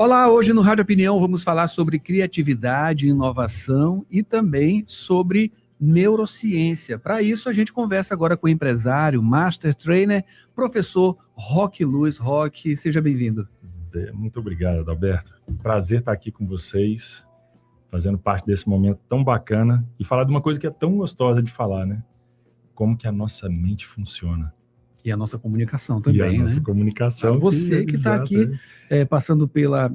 Olá, hoje no Rádio Opinião vamos falar sobre criatividade, inovação e também sobre neurociência. Para isso, a gente conversa agora com o empresário, master trainer, professor Roque Luiz. Roque, seja bem-vindo. Muito obrigado, Adalberto. Prazer estar aqui com vocês, fazendo parte desse momento tão bacana e falar de uma coisa que é tão gostosa de falar, né? Como que a nossa mente funciona. E a nossa comunicação também, né? Nossa comunicação. Você que está aqui passando pela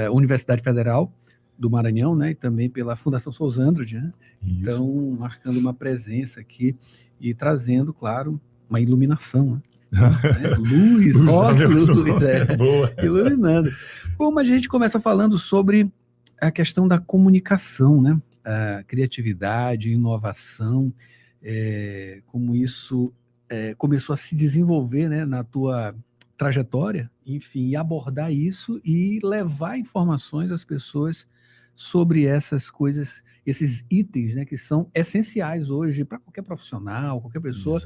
Universidade Federal do Maranhão, né? E também pela Fundação Sousandro, né? Então, marcando uma presença aqui e trazendo, claro, uma iluminação, né? Luz, Boa. Iluminando. Como a gente começa falando sobre a questão da comunicação, né? A criatividade, inovação, como isso começou a se desenvolver, né, na tua trajetória, enfim, e abordar isso e levar informações às pessoas sobre essas coisas, esses itens, né, que são essenciais hoje para qualquer profissional, qualquer pessoa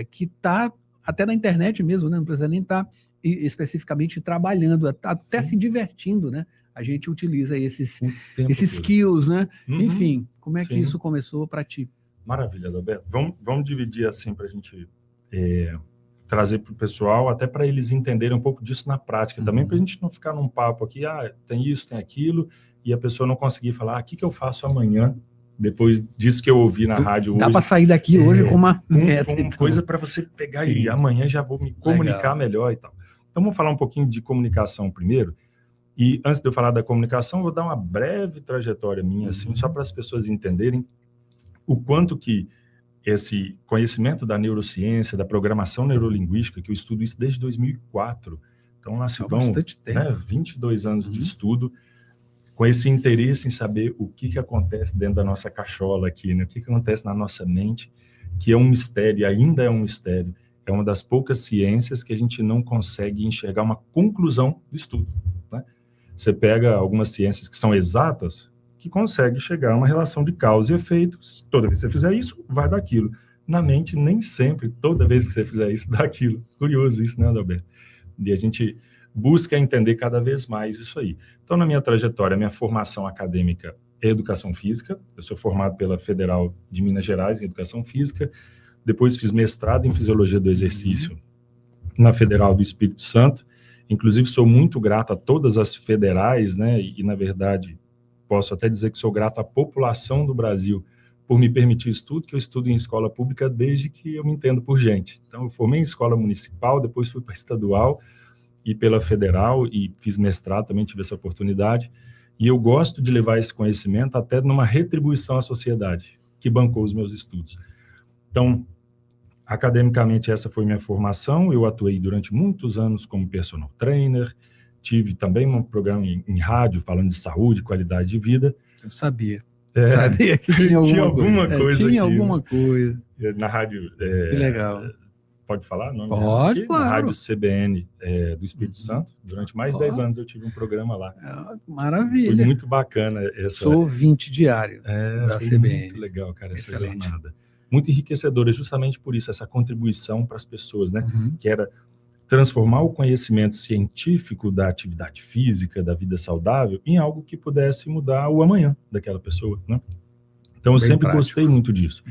que está até na internet mesmo, né, não precisa nem estar especificamente trabalhando, até se divertindo, né? A gente utiliza esses skills, né? Enfim, como é que isso começou para ti? Maravilha, Adalberto. Vamos dividir assim para a gente trazer para o pessoal, até para eles entenderem um pouco disso na prática também, para a gente não ficar num papo aqui, tem isso, tem aquilo, e a pessoa não conseguir falar, o que eu faço amanhã, depois disso que eu ouvi na rádio hoje. Dá para sair daqui hoje com uma coisa para você pegar e amanhã já vou me comunicar melhor e tal. Então vamos falar um pouquinho de comunicação primeiro. E antes de eu falar da comunicação, eu vou dar uma breve trajetória minha, assim, só para as pessoas entenderem o quanto que esse conhecimento da neurociência, da programação neurolinguística, que eu estudo isso desde 2004, então lá se vão 22 anos de estudo, com esse interesse em saber o que acontece dentro da nossa cachola aqui, né? O que acontece na nossa mente, que é um mistério, ainda é um mistério, é uma das poucas ciências que a gente não consegue enxergar uma conclusão do estudo, né? Você pega algumas ciências que são exatas, que consegue chegar a uma relação de causa e efeito. Toda vez que você fizer isso, vai dar aquilo. Na mente, nem sempre, toda vez que você fizer isso, dá aquilo. Curioso isso, né, Adalberto? E a gente busca entender cada vez mais isso aí. Então, na minha trajetória, minha formação acadêmica é educação física. Eu sou formado pela Federal de Minas Gerais em educação física. Depois fiz mestrado em fisiologia do exercício na Federal do Espírito Santo. Inclusive, sou muito grato a todas as federais, né? E na verdade, posso até dizer que sou grato à população do Brasil por me permitir estudo, que eu estudo em escola pública desde que eu me entendo por gente. Então, eu formei em escola municipal, depois fui para estadual e pela federal, e fiz mestrado, também tive essa oportunidade. E eu gosto de levar esse conhecimento até numa retribuição à sociedade, que bancou os meus estudos. Então, academicamente, essa foi minha formação. Eu atuei durante muitos anos como personal trainer, tive também um programa em rádio falando de saúde, qualidade de vida. Eu sabia. Sabia que tinha alguma coisa. Tinha aqui, alguma coisa. Na rádio... que legal. Pode falar? Nome Pode, claro. Na rádio CBN do Espírito Santo. Durante mais de 10 anos eu tive um programa lá. Maravilha. Foi muito bacana. Sou ouvinte diário da CBN. Muito legal, cara, essa jornada. Muito enriquecedora, justamente por isso, essa contribuição para as pessoas, né? Que era transformar o conhecimento científico da atividade física, da vida saudável, em algo que pudesse mudar o amanhã daquela pessoa, né? Então, eu sempre gostei muito disso.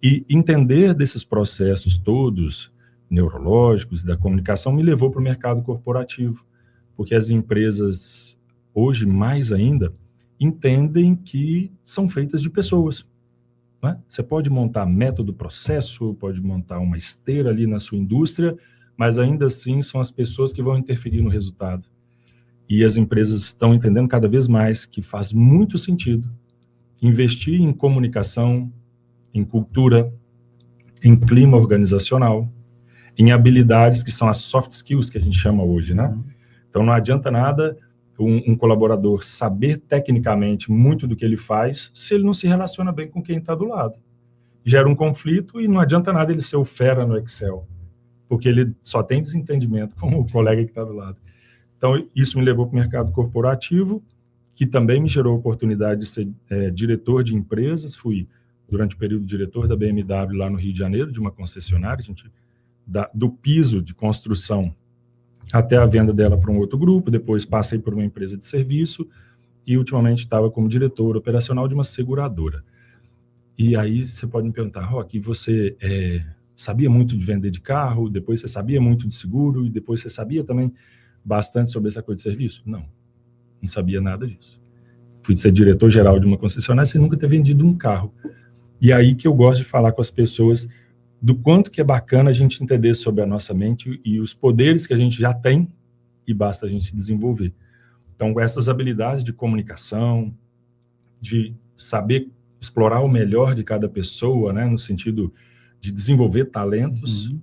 E entender desses processos todos, neurológicos e da comunicação, me levou para o mercado corporativo, porque as empresas, hoje mais ainda, entendem que são feitas de pessoas, né? Você pode montar método, processo, pode montar uma esteira ali na sua indústria, mas ainda assim são as pessoas que vão interferir no resultado. E as empresas estão entendendo cada vez mais que faz muito sentido investir em comunicação, em cultura, em clima organizacional, em habilidades que são as soft skills que a gente chama hoje, né? Então não adianta nada um colaborador saber tecnicamente muito do que ele faz se ele não se relaciona bem com quem está do lado. Gera um conflito e não adianta nada ele ser o fera no Excel, porque ele só tem desentendimento com o colega que está do lado. Então, isso me levou para o mercado corporativo, que também me gerou a oportunidade de ser diretor de empresas. Fui, durante o período, diretor da BMW lá no Rio de Janeiro, de uma concessionária. A gente, do piso de construção até a venda dela para um outro grupo, depois passei por uma empresa de serviço e ultimamente estava como diretor operacional de uma seguradora. E aí você pode me perguntar, Roque, você sabia muito de vender de carro, depois você sabia muito de seguro e depois você sabia também bastante sobre essa coisa de serviço? Não sabia nada disso. Fui ser diretor-geral de uma concessionária sem nunca ter vendido um carro. E aí que eu gosto de falar com as pessoas do quanto que é bacana a gente entender sobre a nossa mente e os poderes que a gente já tem e basta a gente desenvolver. Então, essas habilidades de comunicação, de saber explorar o melhor de cada pessoa, né, no sentido de desenvolver talentos,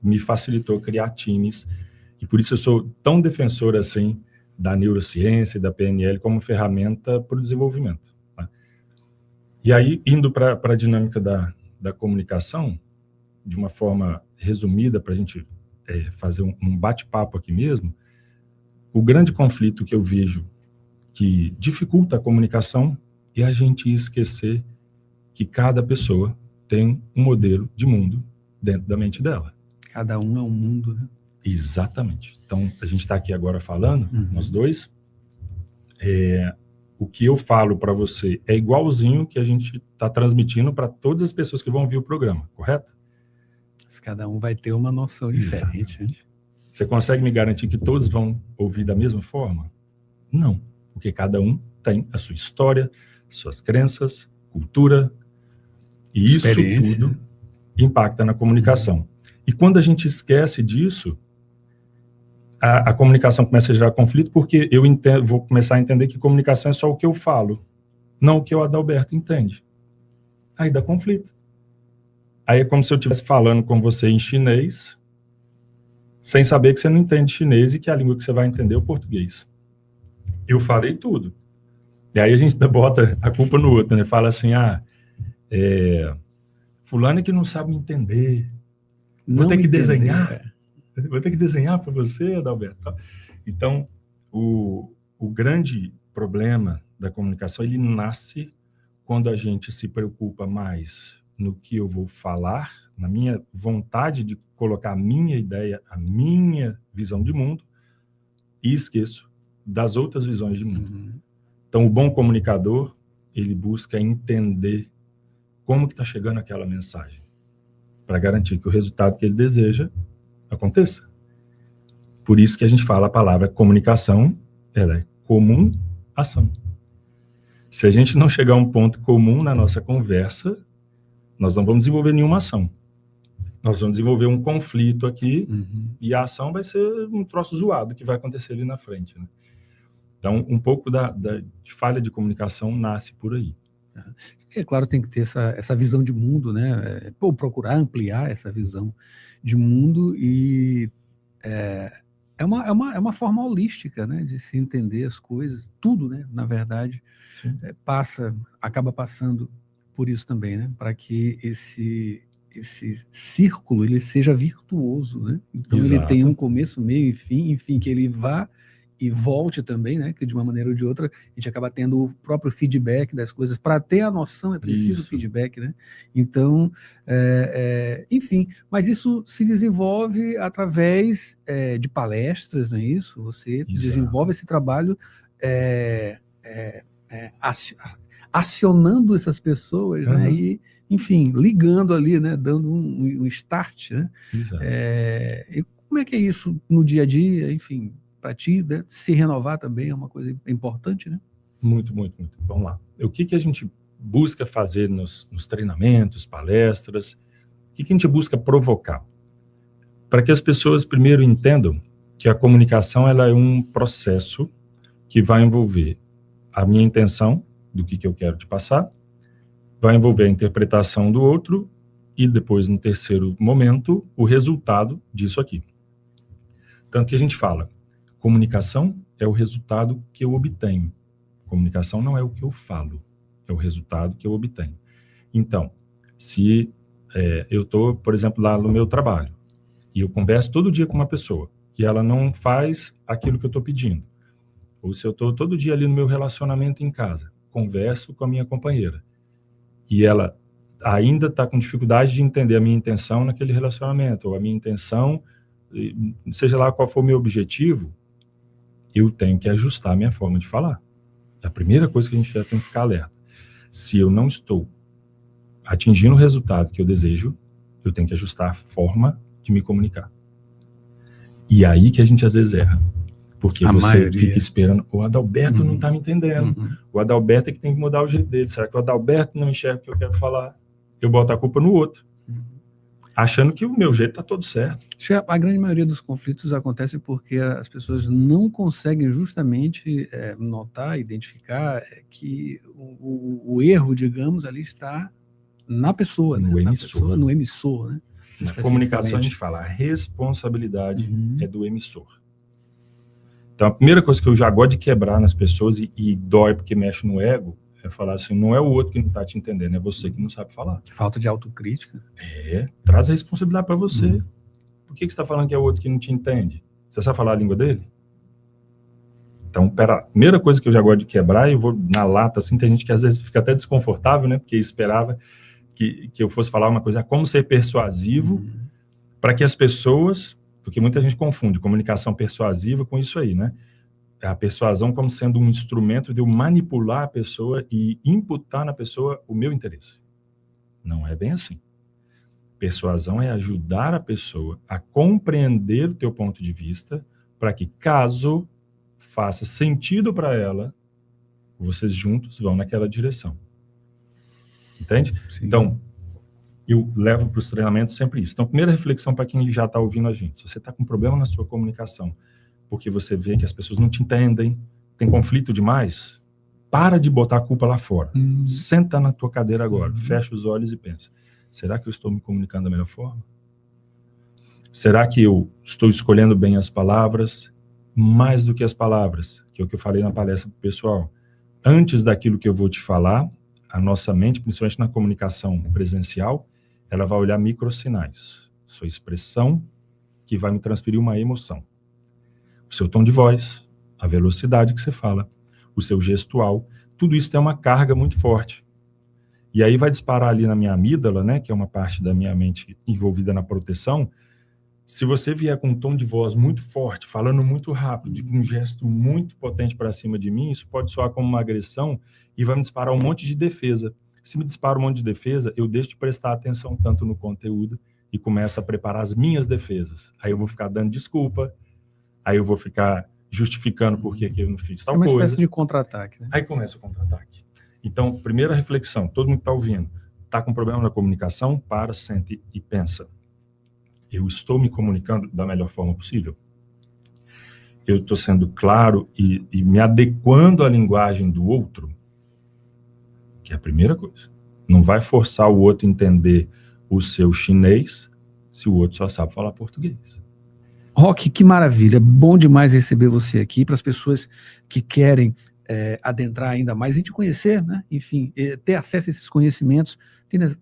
me facilitou criar times. E por isso eu sou tão defensor assim da neurociência e da PNL como ferramenta para o desenvolvimento. Tá? E aí, indo para a dinâmica da comunicação, de uma forma resumida, para a gente fazer um bate-papo aqui mesmo, o grande conflito que eu vejo que dificulta a comunicação é a gente esquecer que cada pessoa tem um modelo de mundo dentro da mente dela. Cada um é um mundo, né? Exatamente. Então, a gente está aqui agora falando, nós dois, o que eu falo para você é igualzinho que a gente está transmitindo para todas as pessoas que vão ouvir o programa, correto? Mas cada um vai ter uma noção diferente. Né? Você consegue me garantir que todos vão ouvir da mesma forma? Não, porque cada um tem a sua história, suas crenças, cultura, e isso tudo impacta na comunicação. E quando a gente esquece disso, a comunicação começa a gerar conflito, porque eu vou começar a entender que comunicação é só o que eu falo, não o que o Adalberto entende. Aí dá conflito. Aí é como se eu estivesse falando com você em chinês, sem saber que você não entende chinês e que a língua que você vai entender é o português. Eu falei tudo. E aí a gente bota a culpa no outro, né? Fala assim, fulano é que não sabe me entender. Vou ter que desenhar. Vou ter que desenhar para você, Adalberto. Então, o grande problema da comunicação, ele nasce quando a gente se preocupa mais no que eu vou falar, na minha vontade de colocar a minha ideia, a minha visão de mundo, e esqueço das outras visões de mundo. Então, o bom comunicador, ele busca entender como que está chegando aquela mensagem, para garantir que o resultado que ele deseja aconteça. Por isso que a gente fala a palavra comunicação, ela é comum ação. Se a gente não chegar a um ponto comum na nossa conversa, nós não vamos desenvolver nenhuma ação. Nós vamos desenvolver um conflito aqui e a ação vai ser um troço zoado que vai acontecer ali na frente. Né? Então, um pouco de falha de comunicação nasce por aí. É claro, tem que ter essa visão de mundo, né? Procurar ampliar essa visão de mundo e é uma forma holística, né? De se entender as coisas, tudo, né? Na verdade, acaba passando por isso também, né? Para que esse círculo ele seja virtuoso, né? Então ele tem um começo, meio e fim, enfim, que ele vá e volte também, né? Que de uma maneira ou de outra a gente acaba tendo o próprio feedback das coisas. Para ter a noção é preciso feedback, né? Então, enfim, mas isso se desenvolve através de palestras, não é isso? Você desenvolve esse trabalho acionando essas pessoas, né? E, enfim, ligando ali, né? Dando um start, né? E como é que é isso no dia a dia, enfim, para ti, né? Se renovar também é uma coisa importante, né? Muito, muito, muito. Vamos lá. O que a gente busca fazer nos treinamentos, palestras? O que a gente busca provocar? Para que as pessoas primeiro entendam que a comunicação ela é um processo que vai envolver a minha intenção do que eu quero te passar, vai envolver a interpretação do outro e depois, no terceiro momento, o resultado disso aqui. Tanto que a gente fala, comunicação é o resultado que eu obtenho. Comunicação não é o que eu falo, é o resultado que eu obtenho. Então, se eu estou, por exemplo, lá no meu trabalho, e eu converso todo dia com uma pessoa, e ela não faz aquilo que eu estou pedindo, ou se eu estou todo dia ali no meu relacionamento em casa, converso com a minha companheira, e ela ainda está com dificuldade de entender a minha intenção naquele relacionamento, ou a minha intenção seja lá qual for o meu objetivo, eu tenho que ajustar a minha forma de falar. É a primeira coisa que a gente já tem que ficar alerta. Se eu não estou atingindo o resultado que eu desejo, eu tenho que ajustar a forma de me comunicar. E aí que a gente às vezes erra. Porque você fica esperando, o Adalberto não está me entendendo. O Adalberto é que tem que mudar o jeito dele. Será que o Adalberto não enxerga o que eu quero falar? Eu boto a culpa no outro. Achando que o meu jeito está todo certo. A grande maioria dos conflitos acontece porque as pessoas não conseguem justamente notar, identificar que o erro, digamos, ali está na pessoa, no né? emissor. No emissor, né? Na comunicação a gente fala, a responsabilidade é do emissor. Então, a primeira coisa que eu já gosto de quebrar nas pessoas e dói porque mexe no ego, é falar assim, não é o outro que não está te entendendo, é você que não sabe falar. Falta de autocrítica. Traz a responsabilidade para você. Por que você está falando que é o outro que não te entende? Você sabe falar a língua dele? Então, a primeira coisa que eu já gosto de quebrar, e eu vou na lata, assim, tem gente que às vezes fica até desconfortável, né? Porque esperava que eu fosse falar uma coisa, como ser persuasivo, para que as pessoas... Porque muita gente confunde comunicação persuasiva com isso aí, né? A persuasão como sendo um instrumento de eu manipular a pessoa e imputar na pessoa o meu interesse. Não é bem assim. Persuasão é ajudar a pessoa a compreender o teu ponto de vista para que, caso faça sentido para ela, vocês juntos vão naquela direção. Entende? Sim. Então, eu levo para os treinamentos sempre isso. Então, primeira reflexão para quem já está ouvindo a gente. Se você está com problema na sua comunicação, porque você vê que as pessoas não te entendem, tem conflito demais, para de botar a culpa lá fora. Senta na tua cadeira agora, fecha os olhos e pensa, será que eu estou me comunicando da melhor forma? Será que eu estou escolhendo bem as palavras? Mais do que as palavras, que é o que eu falei na palestra para o pessoal. Antes daquilo que eu vou te falar, a nossa mente, principalmente na comunicação presencial, ela vai olhar microsinais. Sua expressão que vai me transferir uma emoção. O seu tom de voz, a velocidade que você fala, o seu gestual, tudo isso tem uma carga muito forte. E aí vai disparar ali na minha amígdala, né, que é uma parte da minha mente envolvida na proteção. Se você vier com um tom de voz muito forte, falando muito rápido, com um gesto muito potente para cima de mim, isso pode soar como uma agressão e vai me disparar um monte de defesa. Se me dispara um monte de defesa, eu deixo de prestar atenção tanto no conteúdo e começo a preparar as minhas defesas. Aí eu vou ficar dando desculpa, aí eu vou ficar justificando por que eu não fiz tal coisa. É uma espécie de contra-ataque, né? Aí começa o contra-ataque. Então, primeira reflexão, todo mundo que está ouvindo, está com problema na comunicação, para, sente e pensa. Eu estou me comunicando da melhor forma possível? Eu estou sendo claro e me adequando à linguagem do outro? Que é a primeira coisa. Não vai forçar o outro a entender o seu chinês se o outro só sabe falar português. Roque, que maravilha. Bom demais receber você aqui. Para as pessoas que querem adentrar ainda mais e te conhecer, né? Enfim, ter acesso a esses conhecimentos,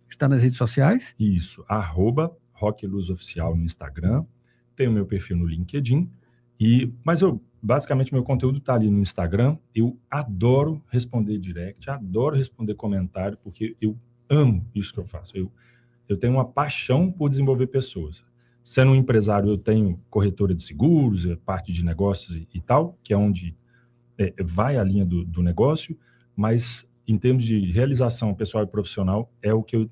está nas redes sociais? Isso, @Roque Luz Oficial no Instagram, tem o meu perfil no LinkedIn, mas basicamente meu conteúdo está ali no Instagram. Eu adoro responder direct, adoro responder comentário, porque eu amo isso que eu faço. Eu tenho uma paixão por desenvolver pessoas. Sendo um empresário, eu tenho corretora de seguros, parte de negócios e tal, que é onde vai a linha do negócio, mas em termos de realização pessoal e profissional, é o que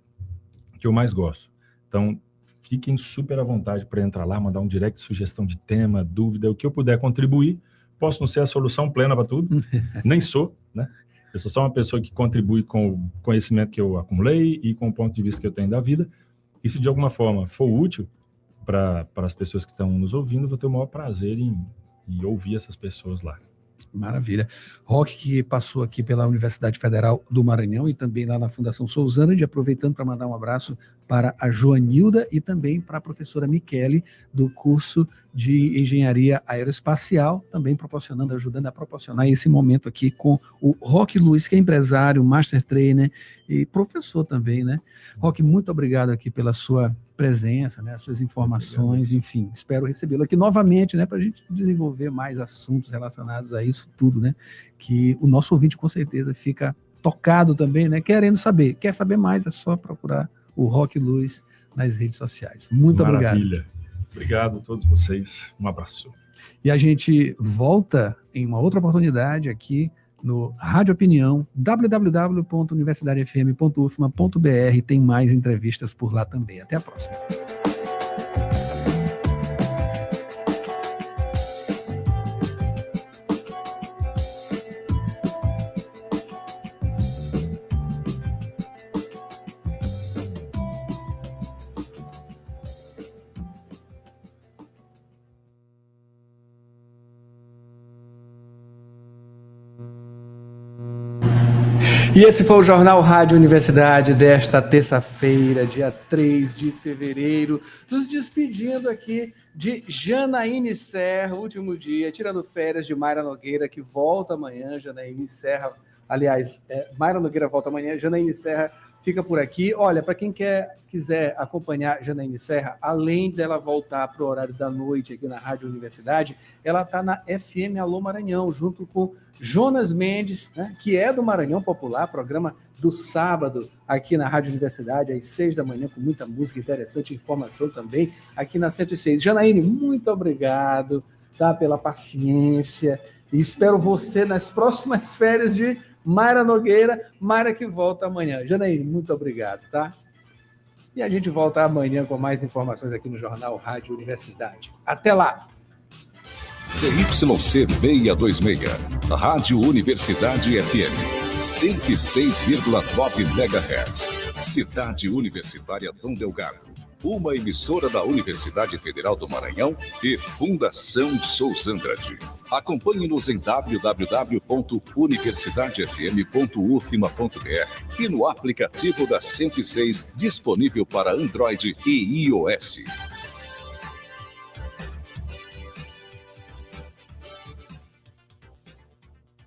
eu mais gosto. Então, fiquem super à vontade para entrar lá, mandar um direct, sugestão de tema, dúvida, o que eu puder contribuir. Posso não ser a solução plena para tudo, nem sou, né? Eu sou só uma pessoa que contribui com o conhecimento que eu acumulei e com o ponto de vista que eu tenho da vida. E se de alguma forma for útil para as pessoas que estão nos ouvindo, vou ter o maior prazer em ouvir essas pessoas lá. Maravilha. Roque, que passou aqui pela Universidade Federal do Maranhão e também lá na Fundação Sousana, aproveitando para mandar um abraço para a Joanilda e também para a professora Michele, do curso de Engenharia Aeroespacial, também ajudando a proporcionar esse momento aqui com o Roque Luiz, que é empresário, master trainer e professor também, né? Roque, muito obrigado aqui pela sua presença, né, as suas informações, enfim, espero recebê-lo aqui novamente, né, para a gente desenvolver mais assuntos relacionados a isso tudo, né, que o nosso ouvinte com certeza fica tocado também, né, querendo saber, quer saber mais, é só procurar o Roque Luz nas redes sociais. Muito obrigado. Maravilha. Obrigado a todos vocês. Um abraço. E a gente volta em uma outra oportunidade aqui no Rádio Opinião, www.universidadefm.ufma.br. Tem mais entrevistas por lá também. Até a próxima. E esse foi o Jornal Rádio Universidade desta terça-feira, dia 3 de fevereiro, nos despedindo aqui de Janaíne Serra, último dia, tirando férias de Mayra Nogueira, que volta amanhã. Janaíne Serra, aliás, Mayra Nogueira volta amanhã, Janaíne Serra fica por aqui. Olha, para quem quiser acompanhar Janaíne Serra, além dela voltar para o horário da noite aqui na Rádio Universidade, ela está na FM Alô Maranhão, junto com Jonas Mendes, né, que é do Maranhão Popular, programa do sábado aqui na Rádio Universidade, às 6 da manhã, com muita música interessante, informação também, aqui na 106. Janaíne, muito obrigado, tá, pela paciência, e espero você nas próximas férias de Mayra Nogueira, Mayra que volta amanhã. Janaíne, muito obrigado, tá? E a gente volta amanhã com mais informações aqui no Jornal Rádio Universidade. Até lá! CYC 626, Rádio Universidade FM, 106,9 MHz, Cidade Universitária Dom Delgado, uma emissora da Universidade Federal do Maranhão e Fundação Souza Andrade. Acompanhe-nos em www.universidadefm.ufma.br e no aplicativo da 106, disponível para Android e iOS.